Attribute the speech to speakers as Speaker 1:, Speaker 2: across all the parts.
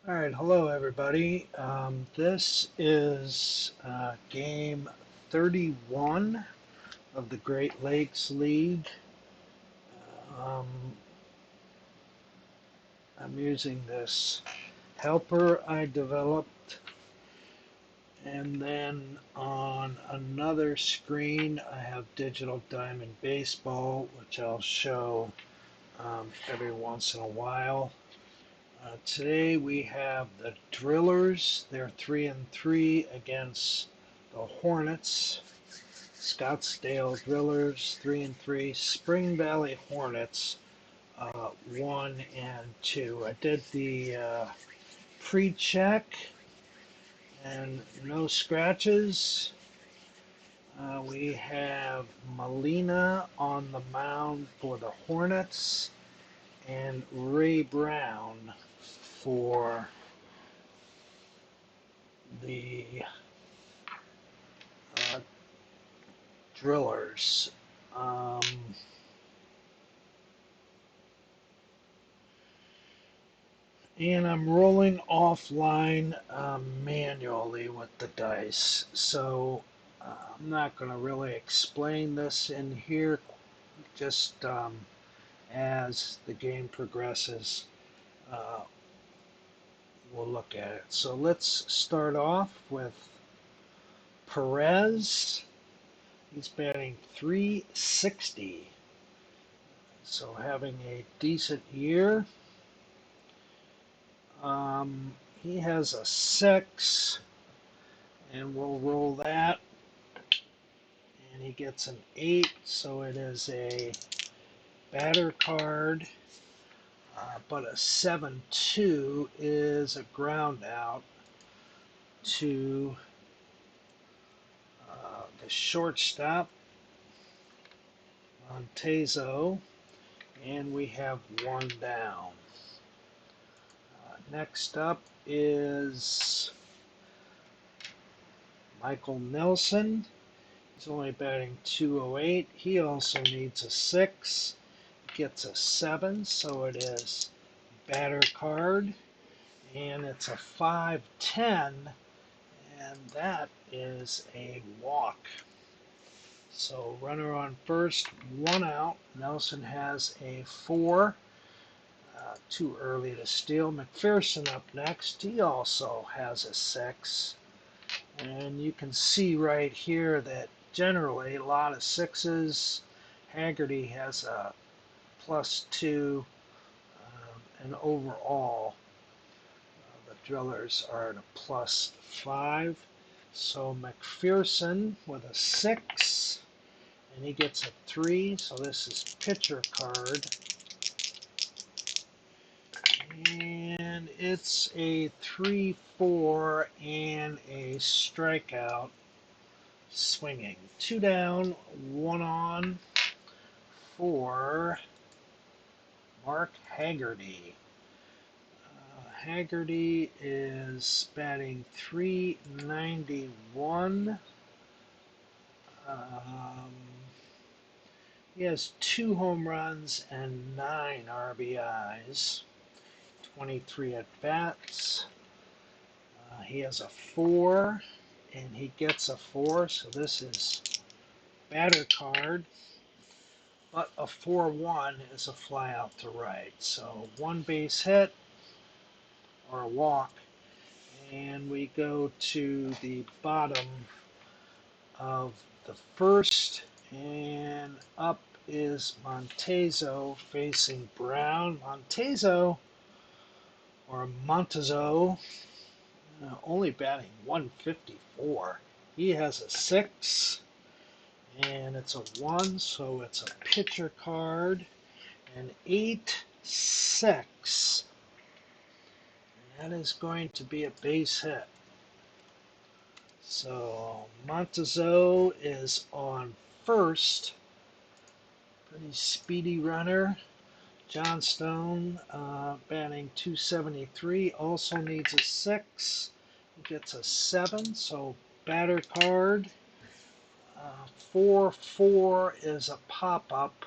Speaker 1: All right, hello everybody. This is game 31 of the Great Lakes League. Um, I'm using this helper I developed, and then on another screen I have Digital Diamond Baseball, which I'll show every once in a while. Today we have the Drillers. They're 3-3 against the Hornets. Scottsdale Drillers 3-3. Spring Valley Hornets 1-2. I did the pre-check and no scratches. We have Molina on the mound for the Hornets and Ray Brown for the uh, Drillers. Um, and I'm rolling offline manually with the dice. So I'm not going to really explain this in here, just as the game progresses, uh, we'll look at it. So let's start off with Perez. He's batting 360, so having a decent year. He has a 6, and we'll roll that. And he gets an 8, so it is a batter card. But a 7-2 is a ground out to the shortstop, Montezo, and we have one down. Next up is Michael Nelson. He's only batting 208. He also needs a 6. Gets a 7, so it is batter card. And it's a 5-10, and that is a walk. So runner on first, one out. Nelson has a 4. Too early to steal. McPherson up next. He also has a 6. And you can see right here that generally a lot of 6s. Haggerty has a +2, and overall the Drillers are at a +5. So McPherson with a 6, and he gets a 3. So this is pitcher card, and it's a 3-4 and a strikeout. Swinging 2 down, 1 on for Mark Haggerty. Haggerty is batting 391. He has 2 home runs and 9 RBIs, 23 at bats. He has a 4, and he gets a 4, so this is batter card. But a 4-1 is a fly out to right. So 1 base hit or a walk. And we go to the bottom of the first, and up is Montezo facing Brown. Montezo, or Montezo, only batting 154. He has a 6, and it's a 1, so it's a pitcher card. An 8-6. That is going to be a base hit. So Montezo is on first. Pretty speedy runner. Johnstone, batting 273, also needs a 6. He gets a 7, so batter card. 4-4 is a pop-up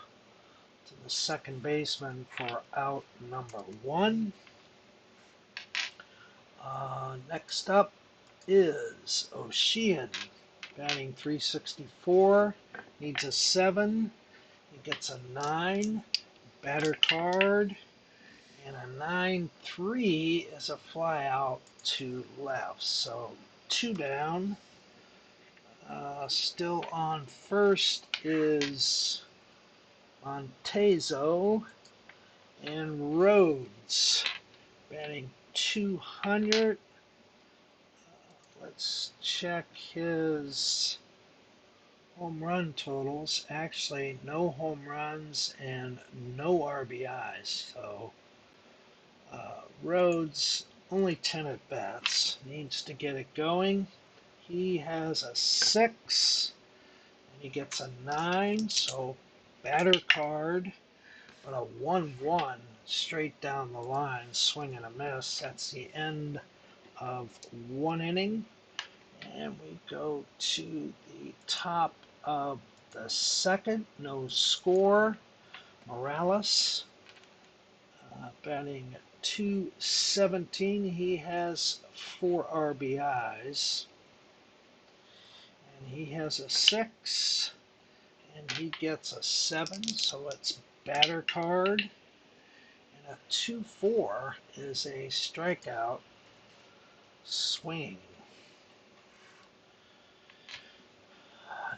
Speaker 1: to the second baseman for out number 1. Next up is Ocean, batting 364, needs a 7, he gets a 9, batter card, and a 9-3 is a fly out to left. So 2 down. Still on first is Montezo, and Rhodes batting 200. Let's check his home run totals. Actually, no home runs and no RBIs. So Rhodes, only 10 at bats, needs to get it going. He has a 6, and he gets a 9, so batter card, but a 1-1 straight down the line, swing and a miss. That's the end of 1 inning. And we go to the top of the second, no score. Morales, batting 217. He has 4 RBIs. And he has a 6. And he gets a 7. So it's batter card. And a 2-4 is a strikeout swing.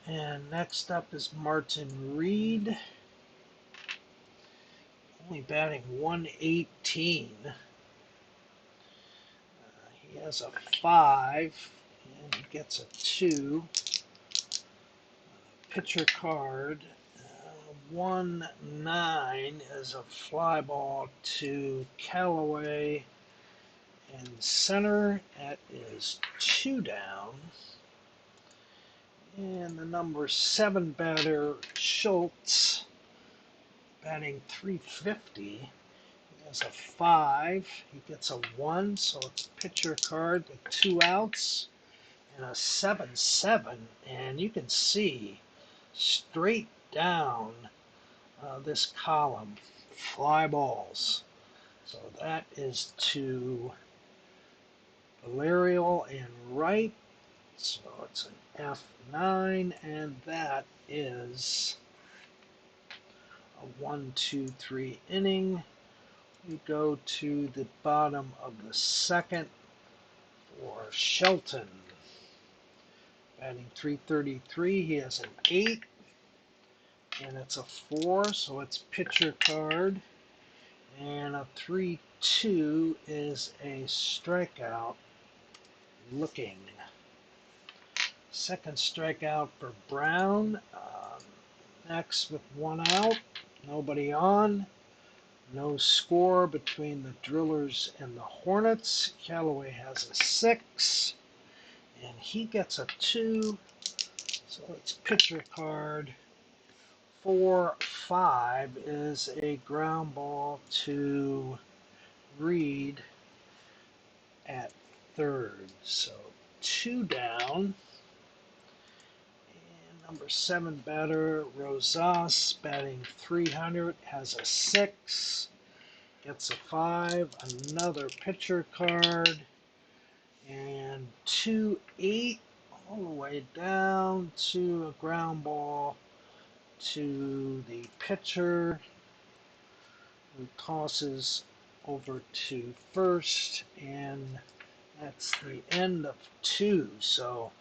Speaker 1: And next up is Martin Reed, only batting 118. He has a 5, and he gets a 2. Pitcher card, 1-9 is a fly ball to Callaway in center. That is 2 down. And the number 7 batter, Schultz, batting 350. He has a 5. He gets a 1, so it's pitcher card with 2 outs. And a 7-7. And you can see straight down this column, fly balls. So that is to Valerial and Wright. So it's an F9, and that is a 1-2-3 inning. We go to the bottom of the second for Shelton. Batting 333, he has an 8, and it's a 4, so it's pitcher card. And a 3-2 is a strikeout looking. Second strikeout for Brown. Next with 1 out, nobody on. No score between the Drillers and the Hornets. Callaway has a 6, and he gets a 2. So it's pitcher card. 4-5 is a ground ball to Reed at third. So 2 down. And number 7 batter, Rosas, batting 300, has a 6. Gets a 5, another pitcher card, and 2-8 all the way down to a ground ball to the pitcher, who tosses over to first, and that's the end of 2. So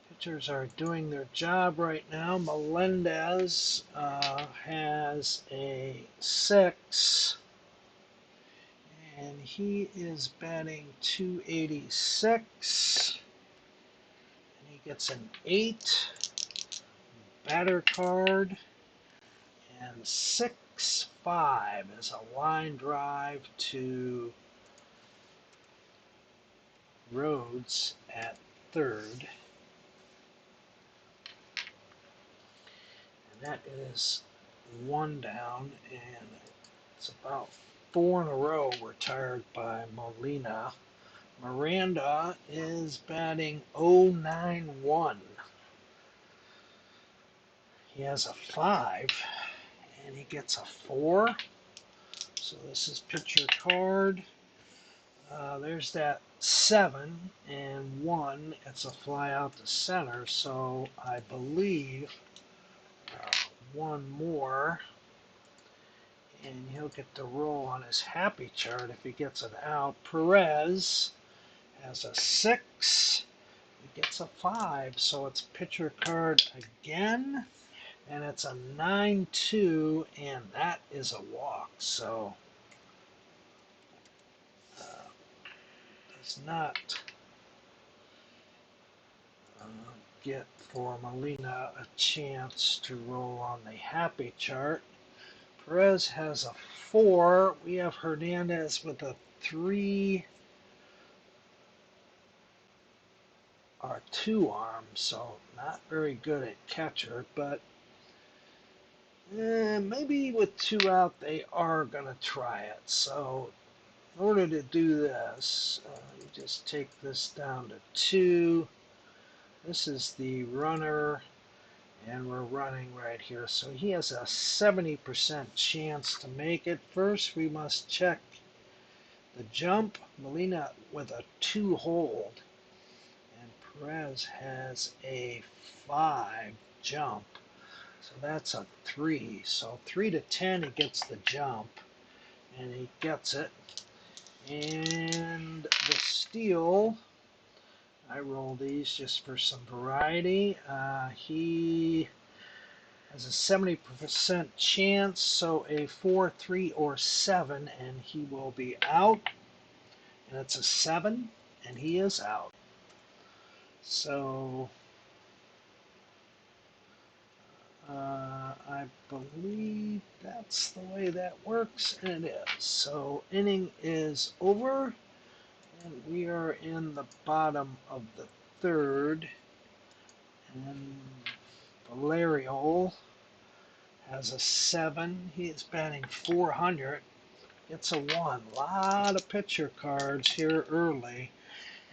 Speaker 1: pitchers are doing their job right now. Melendez has a 6. And he is batting 286. And he gets an 8. Batter card. And 6-5 is a line drive to Rhodes at third. And that is 1 down. And it's about 4 in a row retired by Molina. Miranda is batting 091. He has a 5, and he gets a 4. So this is pitcher card. There's that 7 and 1. It's a fly out to center, so I believe one more, and he'll get the roll on his happy chart if he gets it out. Perez has a 6. He gets a 5, so it's pitcher card again, and it's a 9-2, and that is a walk. So does not get for Molina a chance to roll on the happy chart. Perez has a 4. We have Hernandez with a 3 or 2 arm, so not very good at catcher, but maybe with 2 out they are going to try it. So in order to do this, you just take this down to 2. This is the runner, and we're running right here. So he has a 70% chance to make it. First, we must check the jump. Molina with a 2 hold, and Perez has a 5 jump. So that's a 3. So 3 to 10, he gets the jump, and he gets it. And the steal, I roll these just for some variety. He has a 70% chance, so a 4, 3, or 7, and he will be out. And it's a 7, and he is out. So I believe that's the way that works, and it is. So inning is over, and we are in the bottom of the 3rd, and Valerio has a 7. He is batting 400. Gets a 1. A lot of pitcher cards here early,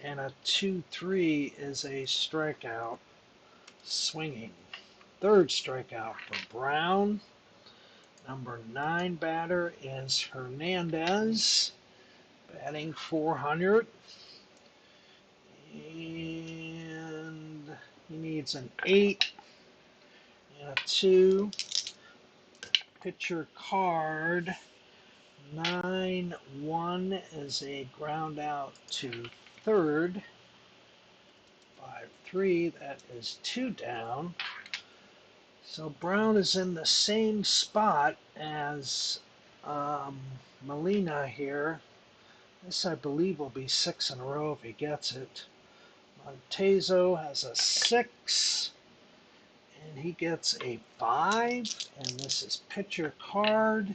Speaker 1: and a 2-3 is a strikeout swinging. 3rd strikeout for Brown. Number 9 batter is Hernandez, batting 400. And he needs an 8 and a 2. Pitcher card 9-1 is a ground out to 3rd. 5-3, that is 2 down. So Brown is in the same spot as Molina here. This, I believe, will be 6 in a row if he gets it. Montezo has a 6, and he gets a 5, and this is pitcher card.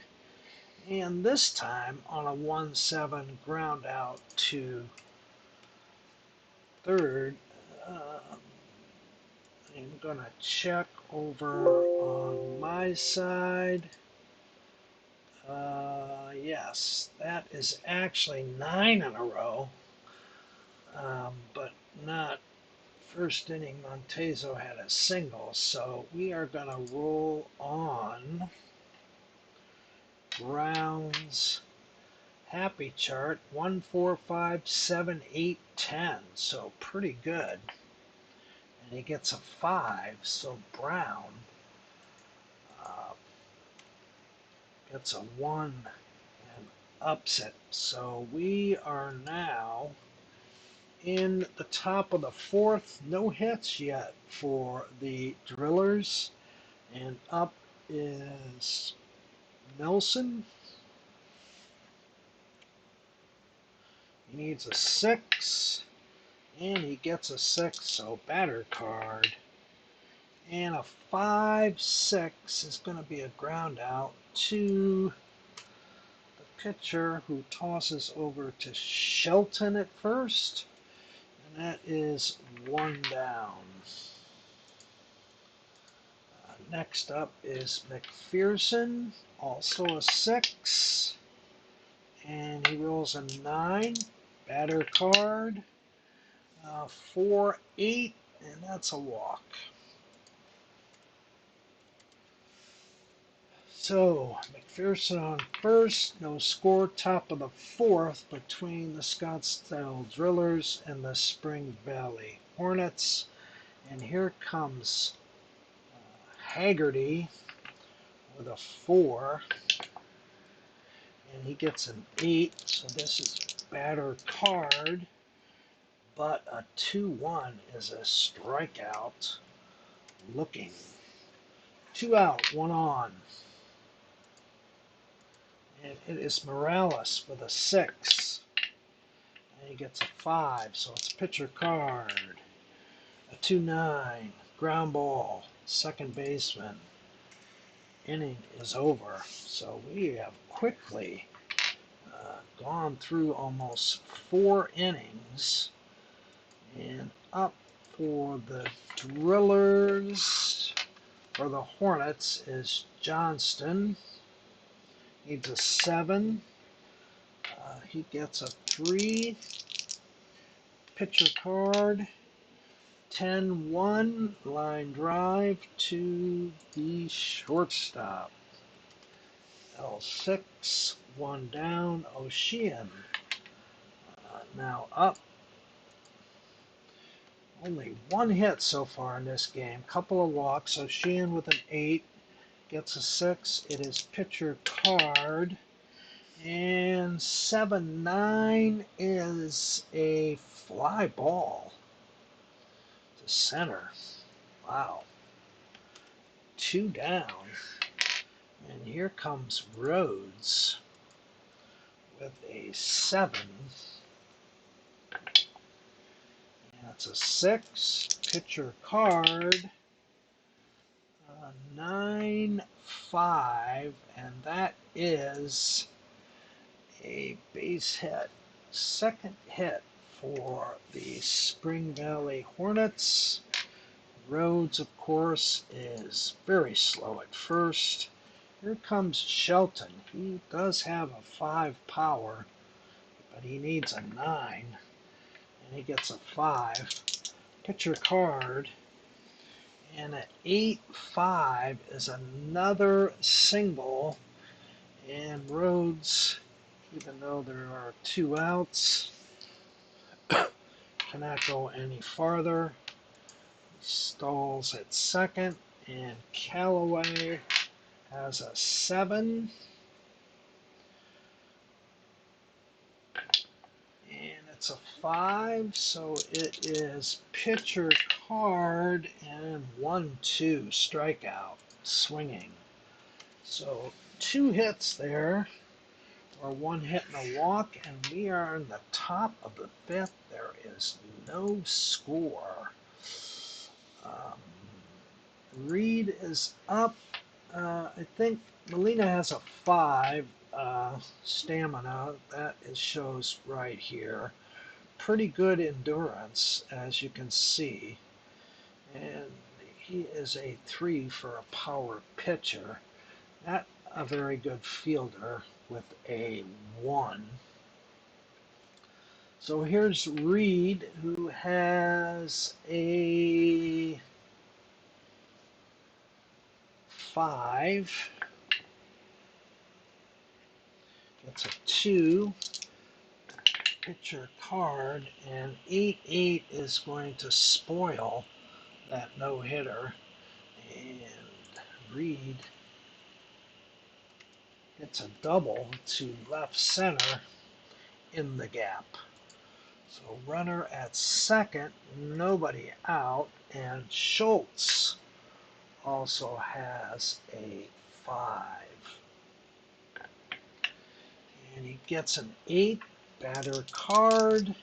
Speaker 1: And this time on a 1-7 ground out to 3rd. I'm going to check over on my side. Yes, that is actually 9 in a row, but not first inning. Montezo had a single, so we are going to roll on Brown's happy chart. 1, 4, 5, 7, 8, 10, so pretty good. And he gets a 5, so Brown gets a 1 and upset. So we are now in the top of the 4th. No hits yet for the Drillers. And up is Nelson. He needs a 6, and he gets a 6, so batter card. And a 5-6 is going to be a ground out to the pitcher, who tosses over to Shelton at first. And that is 1 down. Next up is McPherson, also a 6. And he rolls a 9. Batter card. 4, 8, and that's a walk. So, McPherson on first, no score, top of the fourth between the Scottsdale Drillers and the Spring Valley Hornets. And here comes Haggerty with a 4, and he gets an 8, so this is batter card, but a 2-1 is a strikeout looking. 2 out, 1 on. And it is Morales with a 6. And he gets a 5, so it's pitcher card. A 2-9, ground ball, second baseman. Inning is over. So we have quickly gone through almost 4 innings. And up for the Drillers, or the Hornets, is Johnston. Needs a 7. He gets a 3. Pitcher card. 10-1, line drive to the shortstop. L6, 1 down, Ocean. Now up. Only 1 hit so far in this game. Couple of walks. Ocean with an 8. Gets a 6. It is pitcher card. And 7-9 is a fly ball to center. Wow. 2 down. And here comes Rhodes with a 7. That's a 6. Pitcher card. 9-5. And that is a base hit. Second hit for the Spring Valley Hornets. Rhodes, of course, is very slow at first. Here comes Shelton. He does have a 5 power, but he needs a 9, and he gets a 5. Pitcher card, and an 8-5 is another single, and Rhodes, even though there are 2 outs, cannot go any farther. He stalls at second, and Callaway has a 7. And it's a 5, so it is pitcher card and 1-2 strikeout swinging. So 2 hits there, or 1 hit and a walk, and we are in the top of the 5th. There is no score. Reed is up. I think Molina has a 5 stamina. That shows right here. Pretty good endurance, as you can see. And he is a 3 for a power pitcher. Not a very good fielder with a 1. So here's Reed, who has a 5. Gets a 2. Pitcher card, and 8-8 is going to spoil that no-hitter. And Reed gets a double to left center in the gap. So runner at second, nobody out, and Schultz also has a 5. And he gets an 8, batter card.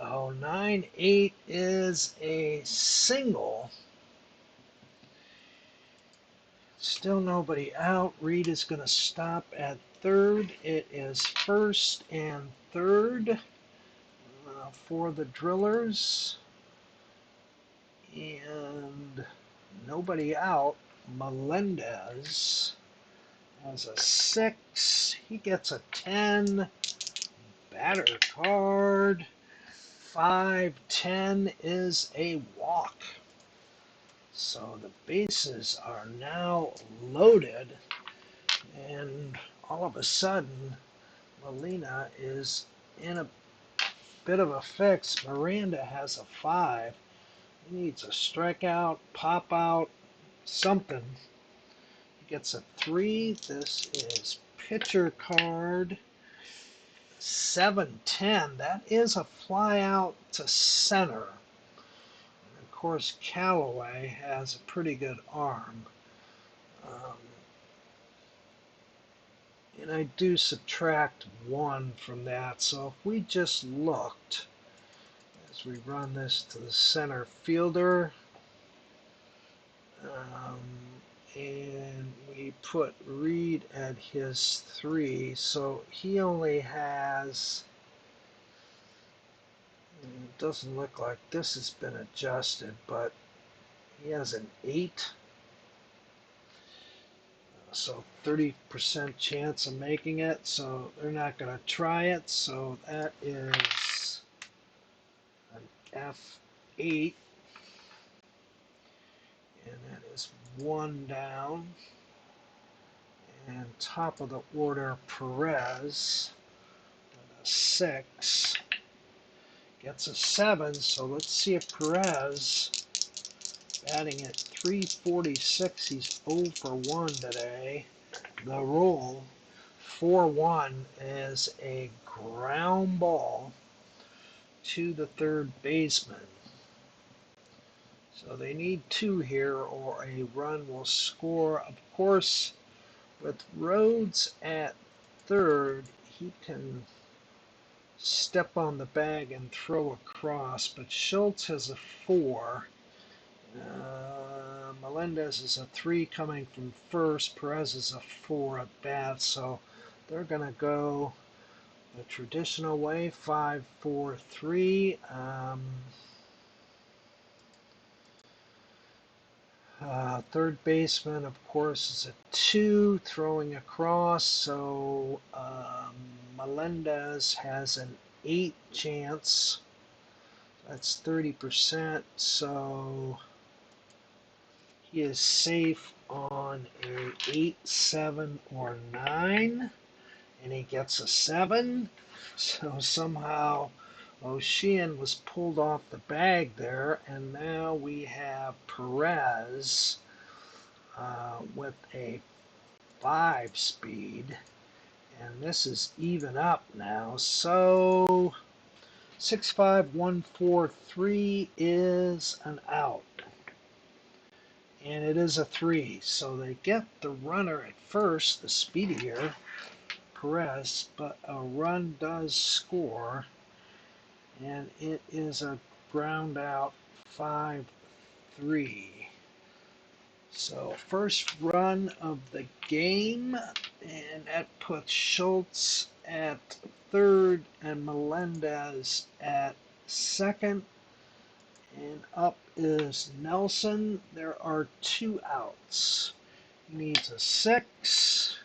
Speaker 1: 9-8 is a single. Still nobody out. Reed is going to stop at third. It is first and third for the Drillers. And nobody out. Melendez has a 6. He gets a 10. Batter card. 5-10 is a walk. So the bases are now loaded, and all of a sudden, Molina is in a bit of a fix. Miranda has a 5. He needs a strikeout, pop out, something. He gets a 3. This is pitcher card. 7-10. That is a fly out to center. And of course, Callaway has a pretty good arm. And I do subtract 1 from that. So if we just looked, as we run this to the center fielder, and we put Reed at his 3, so he only has, it doesn't look like this has been adjusted, but he has an 8, so 30% chance of making it, so they're not going to try it, so that is an F8, and that is 1 down. And top of the order, Perez with a 6 gets a 7. So let's see if Perez, batting at 346, he's 0 for 1 today. The roll 4-1 is a ground ball to the third baseman. So they need 2 here, or a run will score. Of course, with Rhodes at third, he can step on the bag and throw across, but Schultz has a 4. Melendez is a 3 coming from first. Perez is a 4 at bat, so they're going to go the traditional way, 5-4-3. Third baseman, of course, is a 2 throwing across, so Melendez has an 8 chance. That's 30%, so he is safe on a 8, 7, or 9, and he gets a 7. So somehow O'Sheehan was pulled off the bag there, and now we have Perez with a 5 speed, and this is even up now. So 6-5-1-4-3 is an out, and it is a 3. So they get the runner at first, the speedier Perez, but a run does score, and it is a ground out 5-3. So first run of the game, and that puts Schultz at third and Melendez at second. And up is Nelson. There are 2 outs. He needs a 6.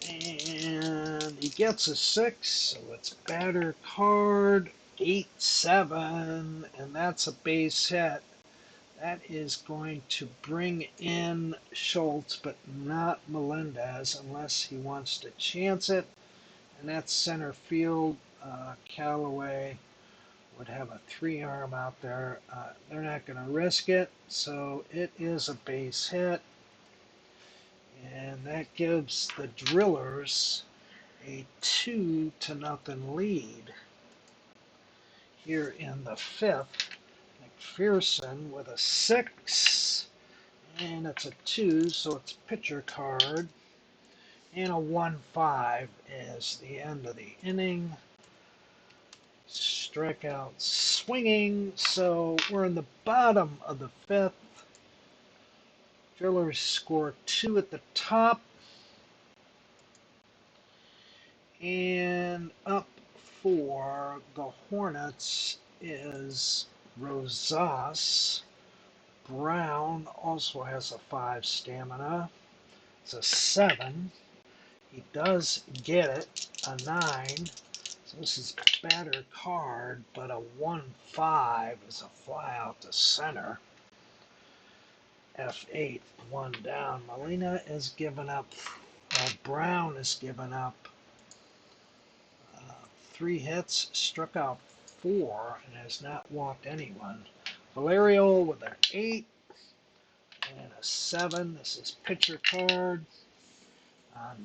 Speaker 1: And he gets a 6, so it's batter card 8-7, and that's a base hit. That is going to bring in Schultz, but not Melendez unless he wants to chance it. And that's center field. Callaway would have a 3-arm out there. They're not going to risk it, so it is a base hit. And that gives the Drillers a 2-0 lead. Here in the 5th, McPherson with a 6, and it's a 2, so it's pitcher card, and a 1-5 is the end of the inning. Strikeout swinging, so we're in the bottom of the 5th. Drillers score 2 at the top, and up for the Hornets is Rosas. Brown also has a 5 stamina. It's a 7. He does get it, a 9. So This is a batter card, but a 1-5 is a fly out to center. F8, one down. Molina is giving up, Brown is giving up 3 hits, struck out 4, and has not walked anyone. Valerio with an 8 and a 7. This is pitcher card.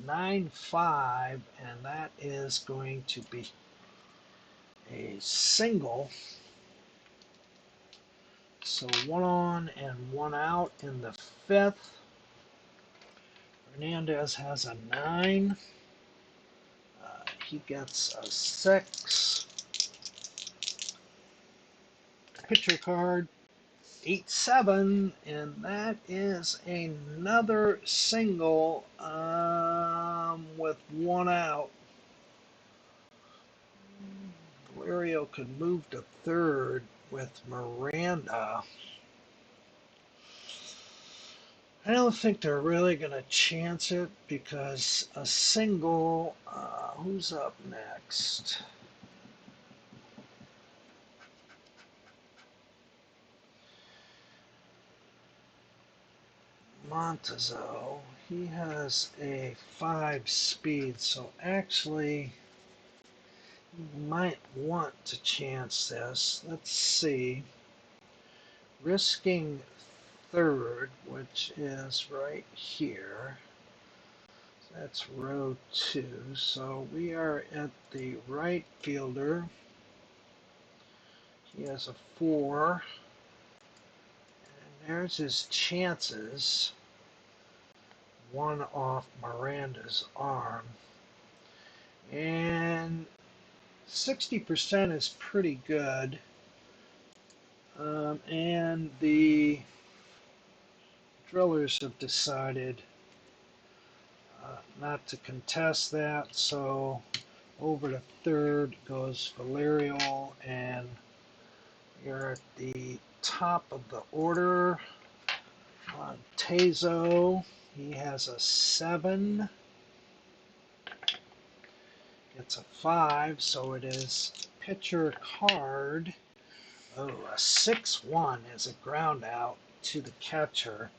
Speaker 1: 9-5, and that is going to be a single. So 1 on and 1 out in the 5th. Hernandez has a 9. He gets a 6. Pitcher card 8-7, and that is another single with 1 out. Valerio could move to 3rd with Miranda. I don't think they're really going to chance it because a single, who's up next? Montezo. He has a 5 speed, so actually you might want to chance this. Let's see. Risking 3rd, which is right here. That's row 2. So we are at the right fielder. He has a 4. And there's his chances. 1 off Miranda's arm. And 60% is pretty good. And the drillers have decided not to contest that, so over to 3rd goes Valerio, and you're at the top of the order. Tezo, he has a 7, gets a 5, so it is pitcher card. Oh, a 6-1 is a ground out to the catcher.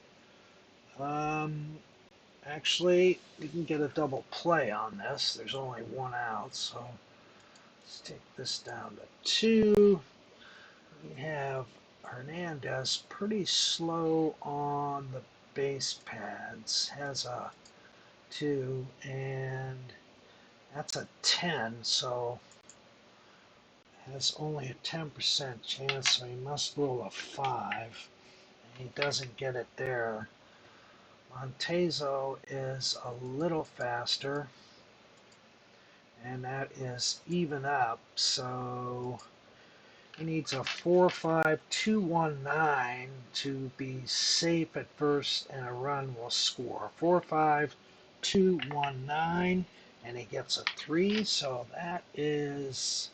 Speaker 1: Actually, we can get a double play on this. There's only 1 out, so let's take this down to 2. We have Hernandez pretty slow on the base pads. Has a 2, and that's a 10, so has only a 10% chance, so he must roll a 5. And he doesn't get it there. Montezo is a little faster, and that is even up, so he needs a 4-5-2-1-9 to be safe at first, and a run will score. 4-5-2-1-9, and he gets a 3, so that is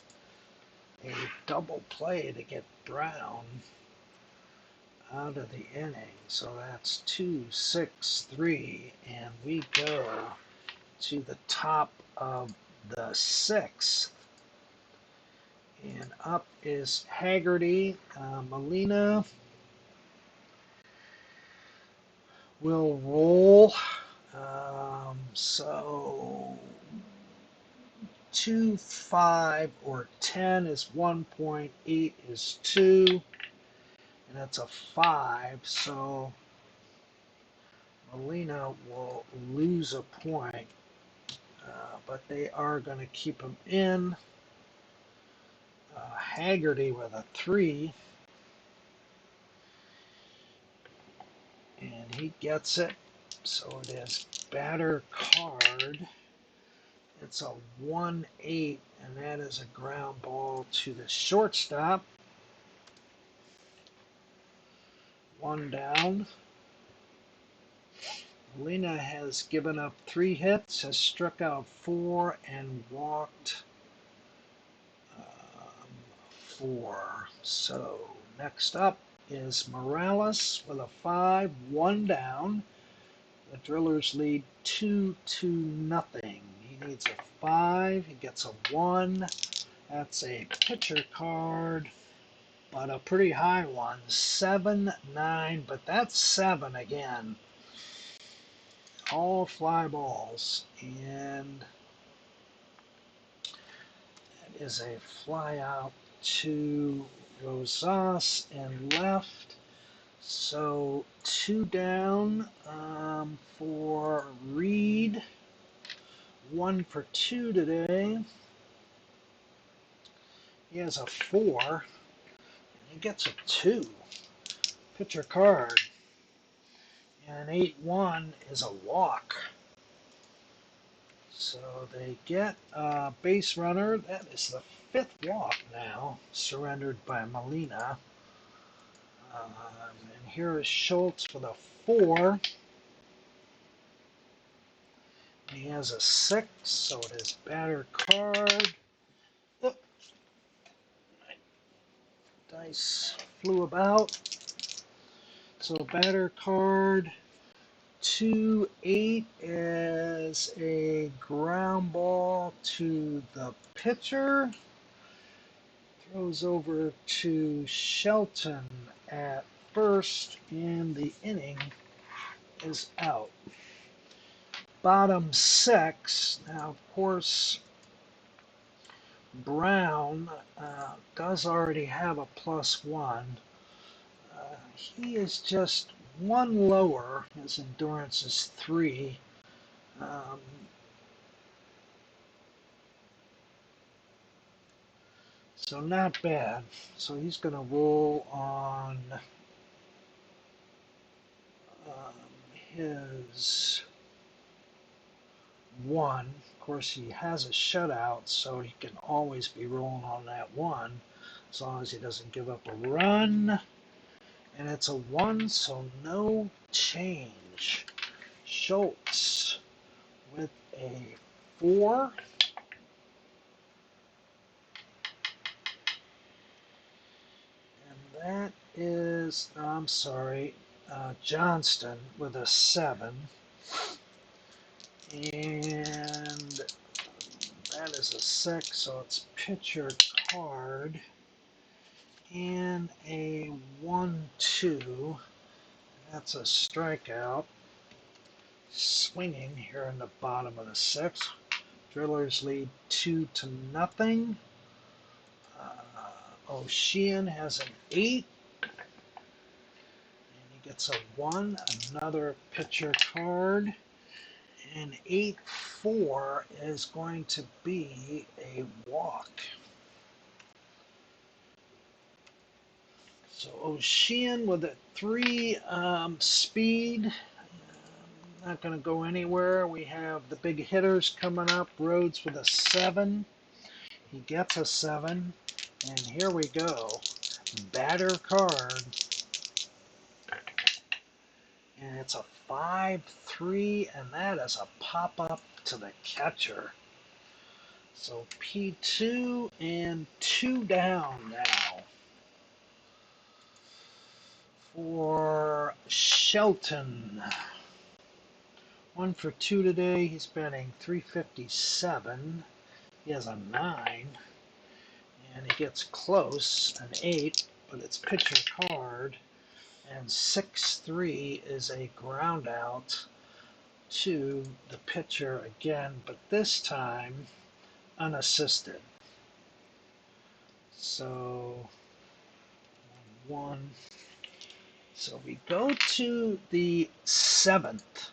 Speaker 1: a double play to get Brown out of the inning. So that's 2, 6, 3, and we go to the top of the 6th. And up is Haggerty. Molina will roll. So 2, 5, or 10 is 1.8 is 2. And that's a 5. So Molina will lose a point. But they are going to keep him in. Haggerty with a 3. And he gets it. So it is batter card. It's a 1-8, and that is a ground ball to the shortstop. 1 down. Molina has given up 3 hits, has struck out 4, and walked 4. So next up is Morales with a 5, 1 down. The Drillers lead 2-0. He needs a 5. He gets a 1. That's a pitcher card, but a pretty high one. 7, 9, but that's 7 again. All fly balls. And that is a fly out to Rosas in left. So 2 down for Reed. 1 for 2 today. He has a 4. He gets a 2. Pitcher card. And 8-1 is a walk. So they get a base runner. That is the 5th walk now, surrendered by Molina. And here is Schultz for the 4. He has a 6, so it is batter card. Oh, dice flew about. So batter card 2-8 is a ground ball to the pitcher. Throws over to Shelton at first, and the inning is out. Bottom 6. Now, of course, Brown does already have a +1. He is just 1 lower. His endurance is 3. So not bad. So he's going to roll on his 1. Of course, he has a shutout, so he can always be rolling on that 1 as long as he doesn't give up a run. And it's a 1, so no change. Schultz with a 4. And that is, I'm sorry, Johnston with a 7. And that is a 6, so it's pitcher card. And a 1-2. That's a strikeout. Swinging here in the bottom of the 6th. Drillers lead 2-0. O'Sheehan has an 8. And he gets a 1. Another pitcher card. And 8-4 is going to be a walk. So O'Sheehan with a 3 speed. Not going to go anywhere. We have the big hitters coming up. Rhodes with a 7. He gets a 7. And here we go. Batter card. And it's a 5-3, and that is a pop-up to the catcher. So P2 and 2 down now for Shelton. 1 for 2 today. He's batting .357. He has a 9. And he gets close, an 8, but it's pitcher card. And 6-3 is a ground out to the pitcher again, but this time unassisted. So 1. So we go to the 7th.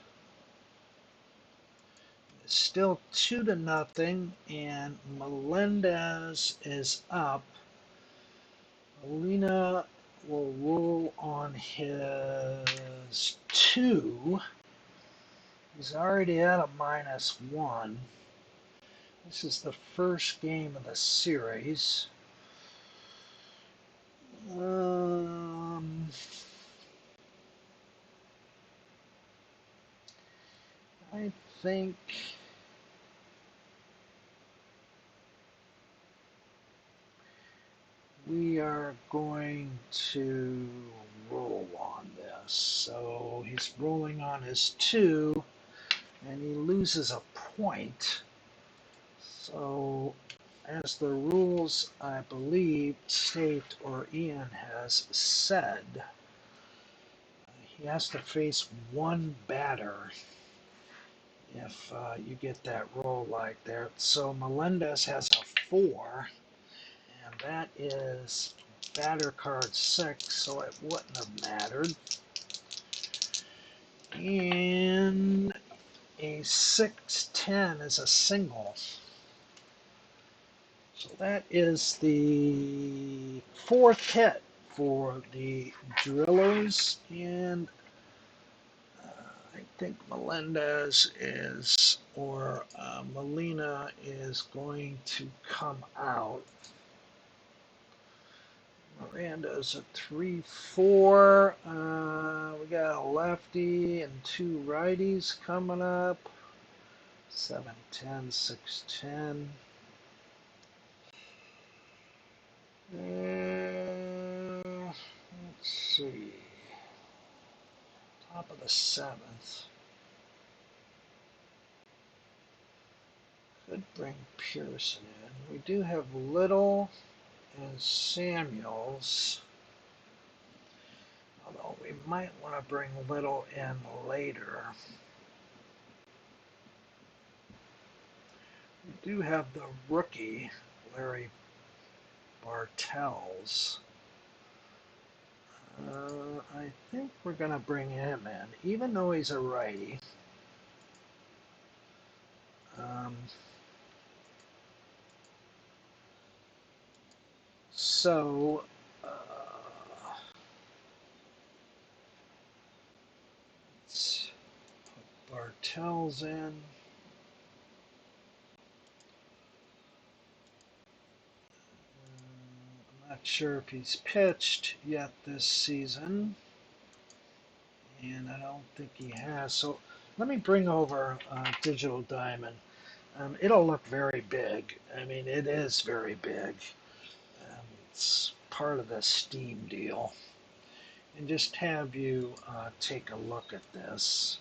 Speaker 1: It's still 2-0, and Melendez is up. Molina will roll on his 2. He's already at a -1. This is the first game of the series. I think we are going to roll on this. So he's rolling on his 2, and he loses a point. So, as the rules, I believe, state or Ian has said, he has to face one batter if you get that roll like that. So Melendez has a 4, and that is batter card 6, so it wouldn't have mattered. And a 6-10 is a single. So that is the 4th hit for the Drillers, and I think Melendez is, or Molina is going to come out. Miranda's a 3-4. We got a lefty and 2 righties coming up. 7-10, 6-10. Let's see. Top of the 7th. Could bring Pearson in. We do have Little and Samuels. Although we might want to bring Little in later. We do have the rookie, Larry Bartels. I think we're going to bring him in, even though he's a righty. So, let's put Bartels in. I'm not sure if he's pitched yet this season, and I don't think he has. So let me bring over Digital Diamond. It'll look very big. I mean, it is very big. It's part of the Steam deal. And just have you take a look at this.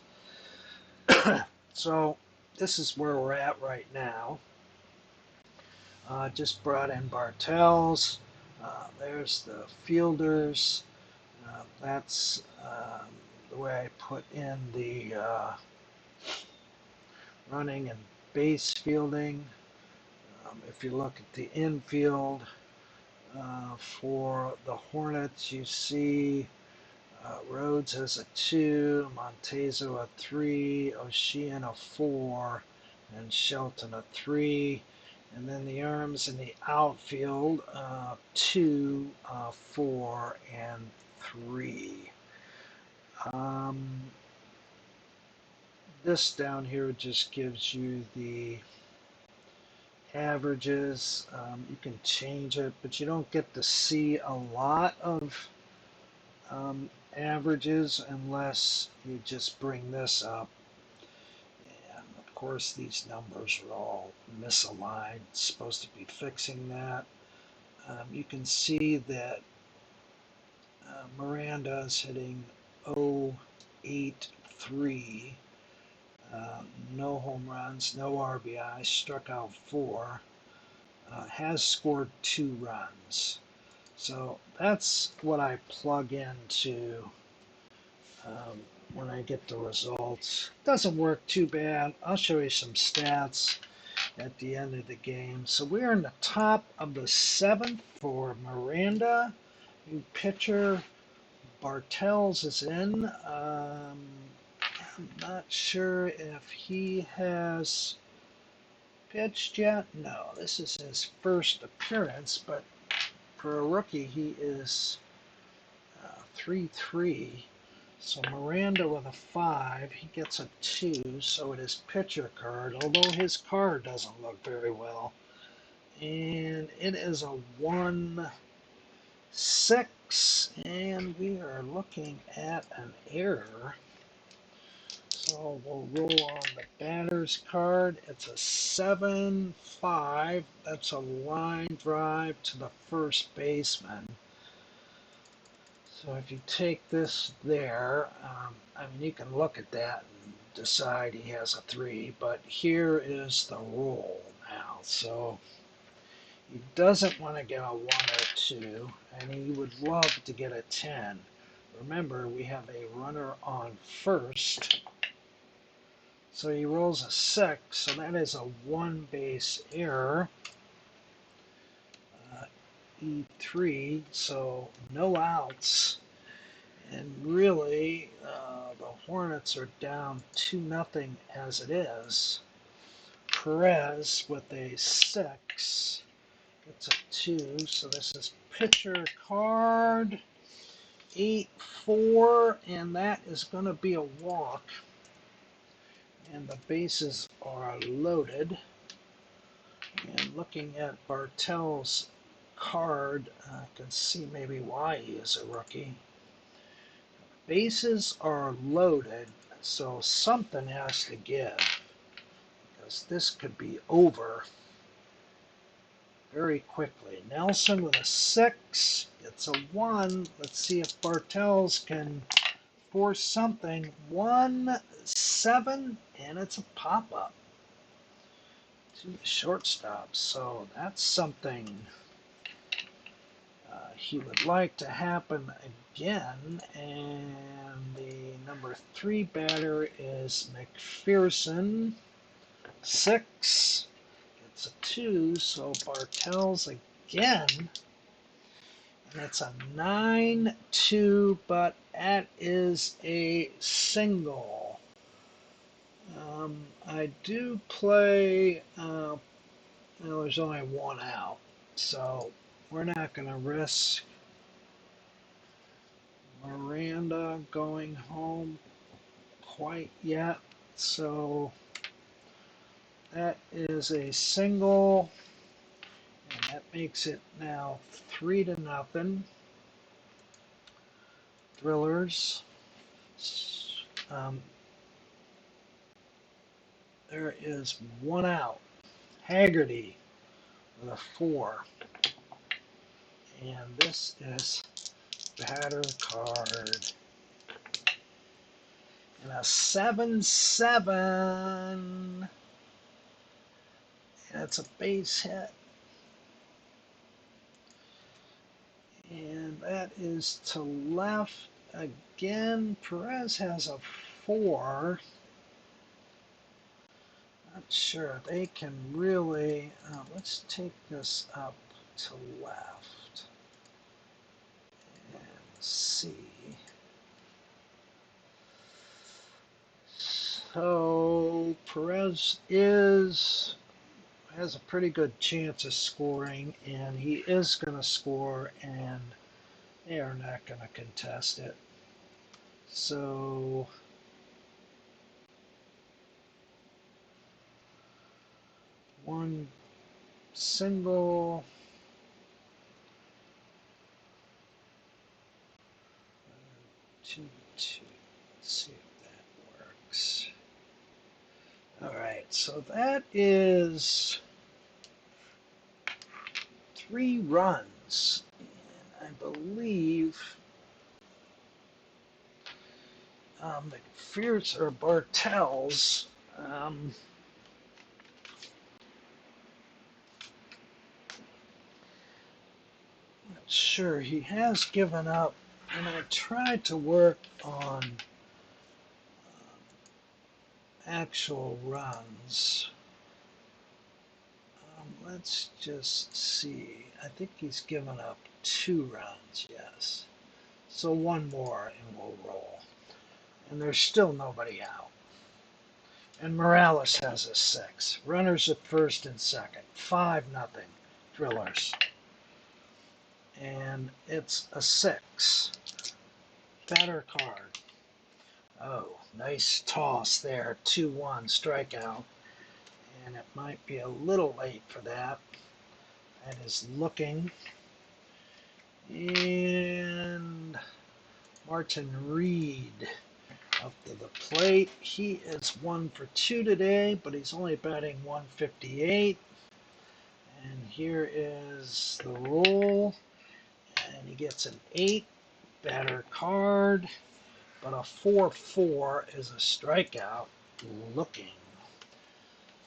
Speaker 1: So this is where we're at right now. Just brought in Bartels. There's the fielders. That's the way I put in the running and base fielding. If you look at the infield for the Hornets, you see Rhodes has a 2, Montezo a 3, O'Sheehan a 4, and Shelton a 3. And then the arms in the outfield, 2, 4, and 3. This down here just gives you the averages. You can change it, but you don't get to see a lot of averages unless you just bring this up. And of course, these numbers are all misaligned. It's supposed to be fixing that. You can see that Miranda's hitting 0.83. No home runs, no RBI, struck out 4, has scored 2 runs. So that's what I plug into when I get the results. Doesn't work too bad. I'll show you some stats at the end of the game. So we're in the top of the 7th for Miranda. New pitcher Bartels is in. I'm not sure if he has pitched yet. No, this is his first appearance, but for a rookie, he is 3-3. So Miranda with a 5, he gets a 2, so it is pitcher card, although his card doesn't look very well. And it is a 1-6, and we are looking at an error. So we'll roll on the batter's card. It's a 7-5. That's a line drive to the first baseman. So if you take this there, I mean, you can look at that and decide he has a 3, but here is the roll now. So he doesn't want to get a 1 or 2, and he would love to get a 10. Remember, we have a runner on first. So he rolls a 6, so that is a 1 base error. E3, so no outs. And really, the Hornets are down 2-0 as it is. Perez with a 6 gets a 2, so this is pitcher card 8-4, and that is going to be a walk. And the bases are loaded. And looking at Bartel's card, I can see maybe why he is a rookie. Bases are loaded, so something has to give, because this could be over very quickly. Nelson with a 6, it's a 1. Let's see if Bartels can force something. 1-7, and it's a pop-up to the shortstop, so that's something he would like to happen again. And the number 3 batter is McPherson. 6. It's a 2, so Bartels again. And it's a 9-2, but that is a single. I do play, well, there's only 1 out, so we're not going to risk Miranda going home quite yet. So that is a single, and that makes it now 3-0. Thrillers. There is 1 out. Haggerty with a 4. And this is batter card. And a 7-7. And it's a base hit. And that is to left again. Perez has a 4. Not sure. They can really. Let's take this up to left and see. So Perez has a pretty good chance of scoring, and he is going to score, and they are not going to contest it. So one single, 2-2. Let's see if that works. All right, so that is 3 runs, and I believe McPherson or Bartels. Not sure. He has given up, and I tried to work on actual runs. Let's just see. I think he's given up 2 runs, yes. So 1 more and we'll roll. And there's still nobody out. And Morales has a 6. Runners at first and second. 5-0. Thrillers. And it's a 6. Batter card. Oh, nice toss there. 2-1 strikeout. And it might be a little late for that. That is looking. And Martin Reed up to the plate. He is 1 for 2 today, but he's only batting 158. And here is the roll. And he gets an 8 batter card, but a 4-4 is a strikeout looking.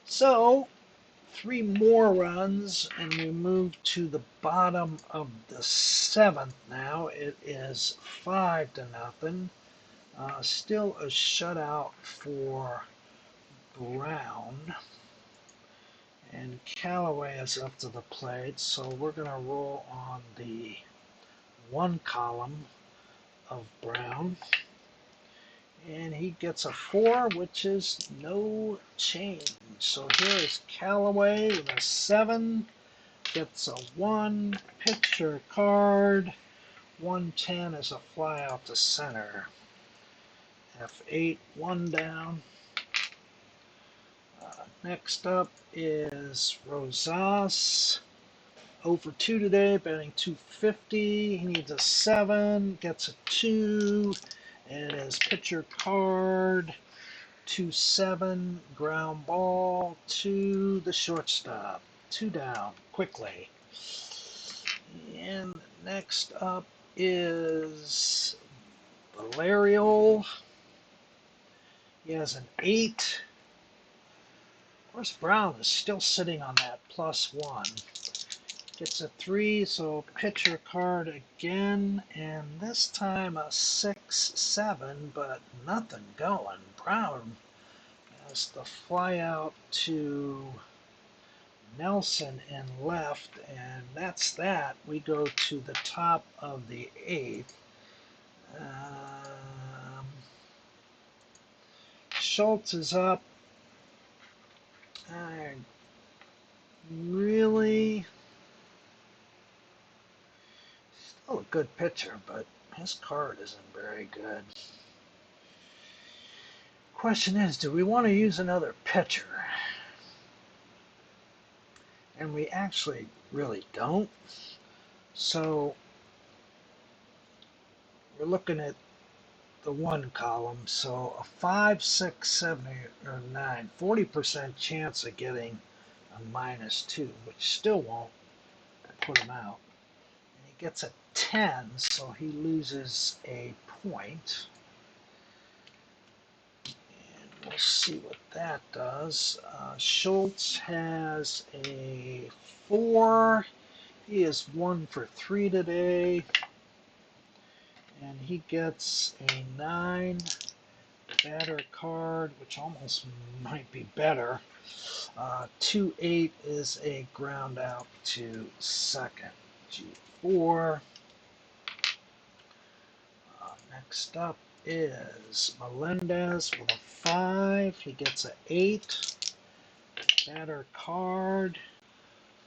Speaker 1: So 3 more runs, and we move to the bottom of the 7th now. It is 5-0. Still a shutout for Brown. And Callaway is up to the plate, so we're going to roll on the 1 column of Brown. And he gets a 4, which is no change. So here is Callaway with a 7, gets a 1, picture card. 110 is a fly out to center. F8, 1 down. Next up is Rosas. 0 for 2 today, batting 250. He needs a 7, gets a 2. And his pitcher card. 2-7, ground ball to the shortstop. 2 down, quickly. And next up is Valerial. He has an 8. Of course, Brown is still sitting on that +1. Gets a 3, so pitcher card again, and this time a 6-7, but nothing going. Brown has the fly out to Nelson in left, and that's that. We go to the top of the 8th. Schultz is up. Really still a good pitcher, but his card isn't very good. Question is, do we want to use another pitcher? And we actually really don't. So we're looking at the 1 column. So a 5, 6, 7, 8, or 9, 40% chance of getting a -2, which still won't put him out. And he gets a 10, so he loses a point. And we'll see what that does. Schultz has a 4. He is 1 for 3 today. And he gets a 9. Batter card, which almost might be better. 2-8 is a ground out to second. G4. Next up is Melendez with a 5. He gets an 8. Batter card.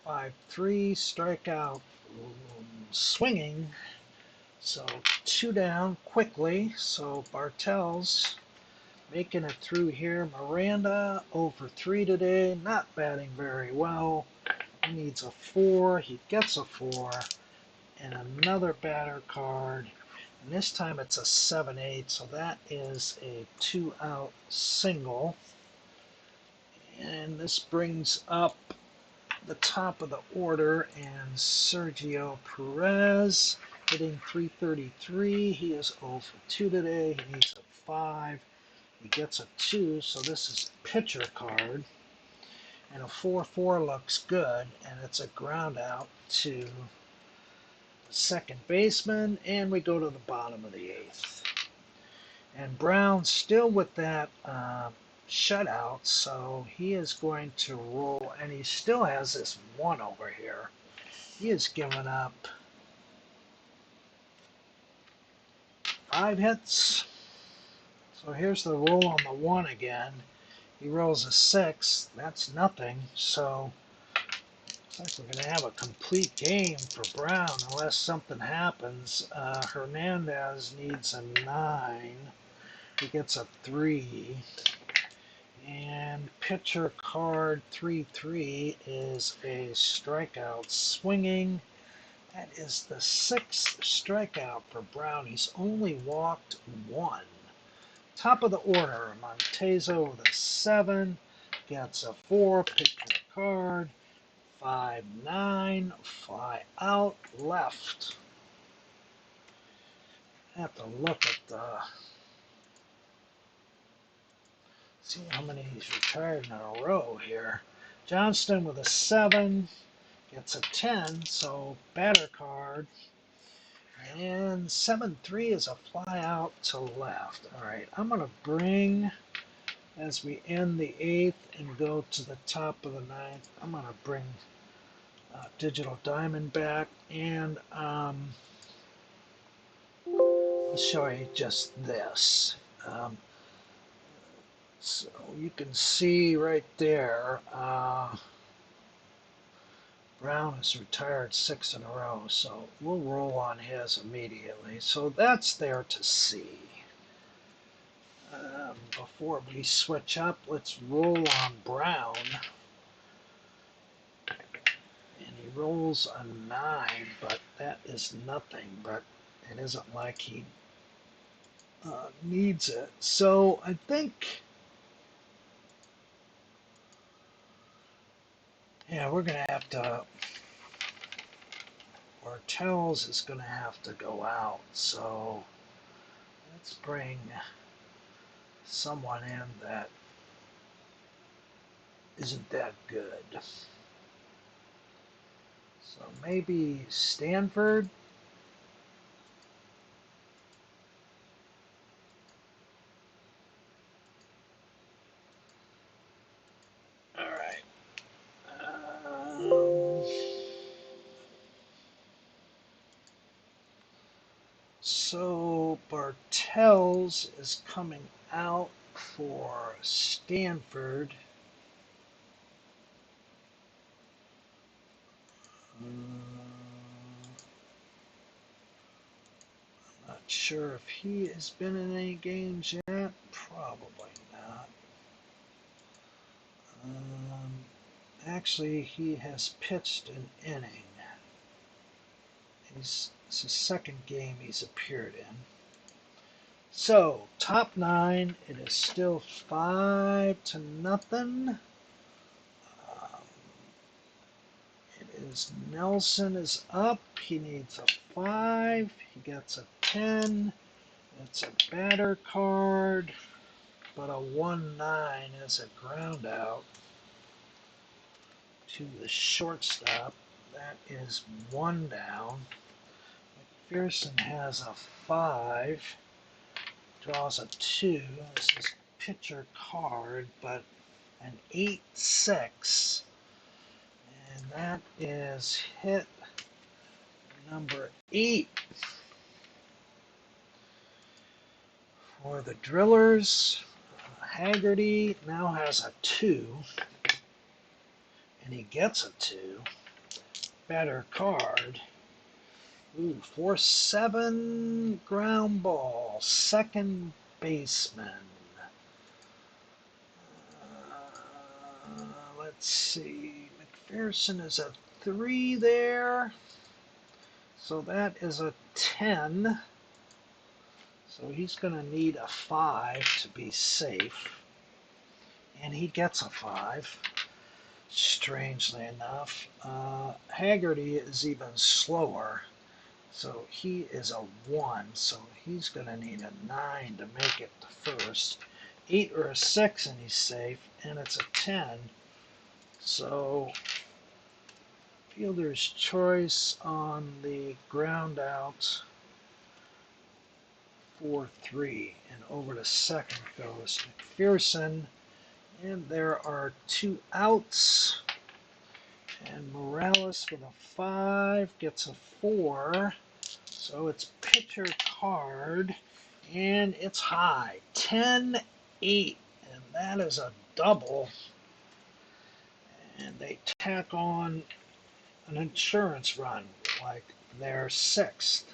Speaker 1: 5-3. Strikeout. Swinging. So 2 down quickly. So Bartels making it through here. Miranda 0 for 3 today. Not batting very well. He needs a 4. He gets a 4. And another batter card. And this time it's a 7-8. So that is a 2-out single. And this brings up the top of the order. And Sergio Perez hitting .333. He is 0 for 2 today. He needs a 5. He gets a 2, so this is pitcher card. And a 4-4 looks good, and it's a ground out to the second baseman, and we go to the bottom of the 8th. And Brown still with that shutout, so he is going to roll, and he still has this 1 over here. He has given up 5 hits. So here's the roll on the 1 again. He rolls a 6. That's nothing. So looks like we're going to have a complete game for Brown unless something happens. Hernandez needs a 9. He gets a 3. And pitcher card 3-3 is a strikeout swinging. That is the 6th strikeout for Brown. He's only walked 1. Top of the order, Montezo with a 7, gets a 4, pitcher card, 5-9, fly out, left. I have to look at see how many he's retired in a row here. Johnston with a 7 gets a 10, so batter card. And 7-3 is a fly out to left. All right, I'm going to bring, as we end the 8th and go to the top of the 9th, I'm going to bring Digital Diamond back, and I'll show you just this. So you can see right there, Brown has retired 6 in a row, so we'll roll on his immediately. So that's there to see. Before we switch up, let's roll on Brown. And he rolls a 9, but that is nothing, but it isn't like he needs it. So I think, yeah, we're going to have to, Bartels is going to have to go out. So let's bring someone in that isn't that good. So maybe Stanford. All right. So Bartels is coming out for Stanford. Not sure if he has been in any games yet. Probably not. Actually, he has pitched an inning. It's the second game he's appeared in. So, top 9, it is still 5-0. It is Nelson is up. He needs a 5. He gets a 10. It's a batter card, but a 1-9 is a ground out to the shortstop. That is 1 down. McPherson has a 5. Draws a 2. This is pitcher card, but an 8-6. And that is hit number 8 for the Drillers. Haggerty now has a 2, and he gets a 2. Better card. Ooh, 4-7 ground ball. Second baseman. Let's see. McPherson is a 3 there. So that is a 10. So he's going to need a 5 to be safe. And he gets a 5, strangely enough. Haggerty is even slower. So he is a 1. So he's going to need a 9 to make it to first. 8 or a 6 and he's safe. And it's a 10. So fielder's choice on the ground out. 4-3, and over to second goes McPherson, and there are 2 outs, and Morales with a 5 gets a 4, so it's pitcher card, and it's high, 10-8, and that is a double, and they tack on an insurance run like their 6th.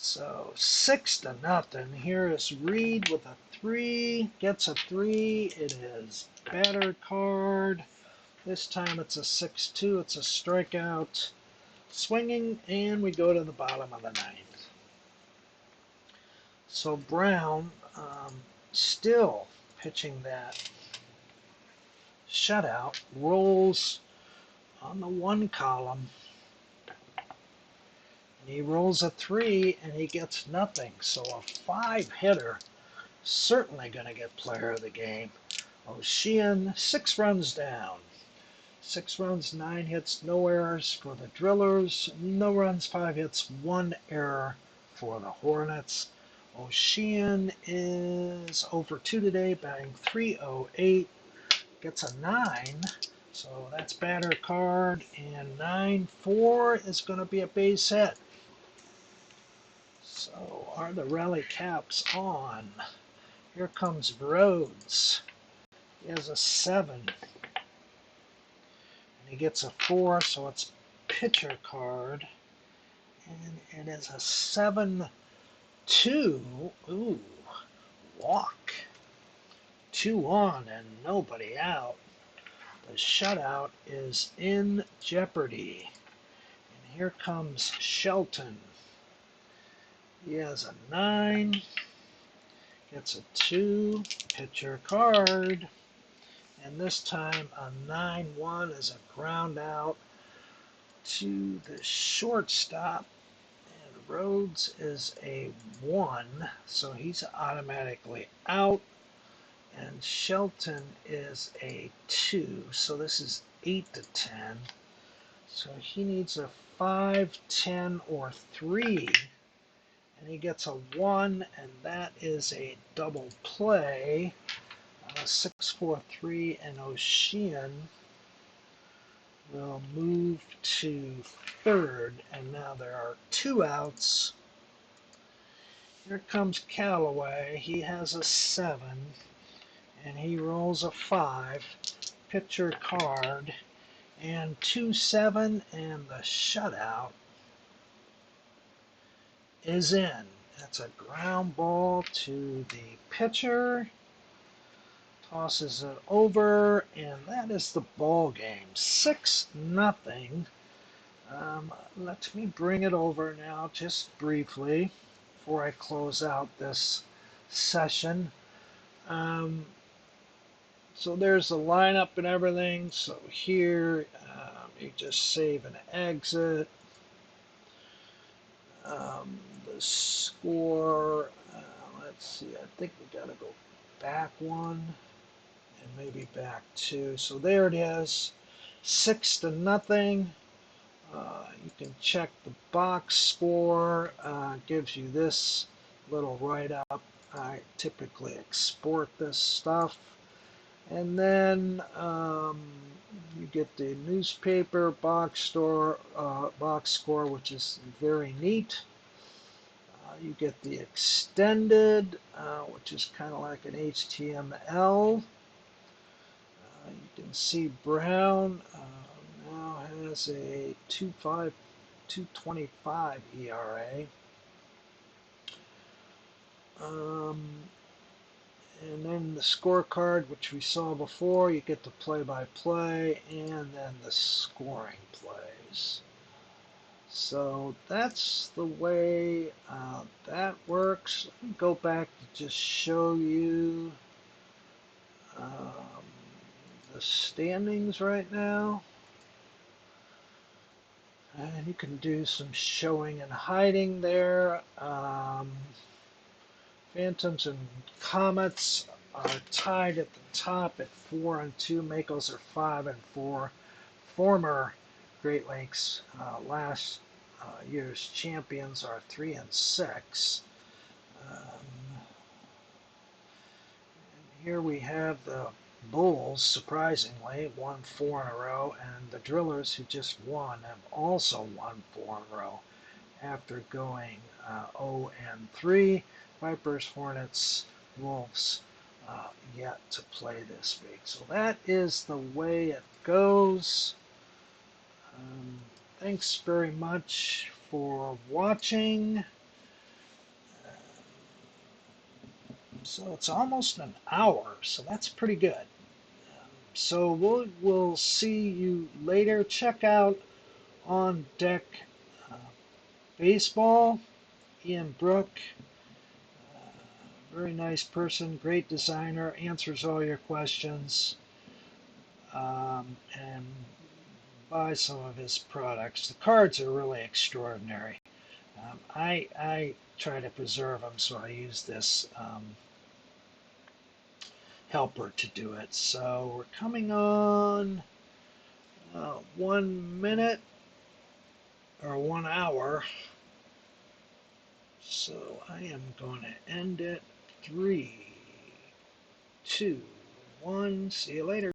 Speaker 1: So 6-0. Here is Reed with a 3, gets a 3. It is batter card. This time it's a 6-2. It's a strikeout. Swinging, and we go to the bottom of the 9th. So Brown still pitching that shutout, rolls on the 1 column. He rolls a 3 and he gets nothing. So a 5 hitter, certainly going to get player of the game. Ocean, 6 runs down. 6 runs, 9 hits, no errors for the Drillers. No runs, 5 hits, 1 error for the Hornets. Ocean is over 2 today, batting 308. Gets a 9. So that's batter card. And 9-4 is going to be a base hit. So are the rally caps on? Here comes Rhodes. He has a 7. He gets a 4, so it's pitcher card. And it is a 7-2. Ooh, walk. 2 on and nobody out. The shutout is in jeopardy. And here comes Shelton. He has a 9. Gets a 2. Pitcher card. And this time a 9-1 is a ground out to the shortstop. And Rhodes is a 1, so he's automatically out. And Shelton is a 2, so this is 8-10. So he needs a 5, 10, or 3. And he gets a 1, and that is a double play. 6-4-3, and Ocean will move to third, and now there are 2 outs. Here comes Callaway. He has a 7, and he rolls a 5. Pitcher card, and 2-7, and the shutout is in. That's a ground ball to the pitcher. Tosses it over, and that is the ball game. 6-0. Let me bring it over now just briefly before I close out this session. So there's the lineup and everything. So here you just save and exit. The score, let's see, I think we got to go back 1 and maybe back 2. So there it is, 6-0. You can check the box score. Gives you this little write-up. I typically export this stuff. And then you get the newspaper box score, which is very neat. You get the extended, which is kind of like an HTML. You can see Brown now has a 2.25 ERA. And then the scorecard, which we saw before, you get the play-by-play and then the scoring plays. So that's the way that works. Let me go back to just show you the standings right now. And you can do some showing and hiding there. Phantoms and Comets are tied at the top at 4-2. Makos are 5-4. Former Great Lakes last year's champions are 3-6. Here we have the Bulls, surprisingly, won 4 in a row, and the Drillers, who just won, have also won 4 in a row after going 0-3. Vipers, Hornets, Wolves yet to play this week. So that is the way it goes. Thanks very much for watching. So it's almost an hour, so that's pretty good. So we'll see you later. Check out On Deck Baseball. Ian Brook, very nice person, great designer, answers all your questions, and buy some of his products. The cards are really extraordinary. I try to preserve them, so I use this helper to do it. So we're coming on 1 minute or 1 hour. So I am going to end it. 3, 2, 1. See you later.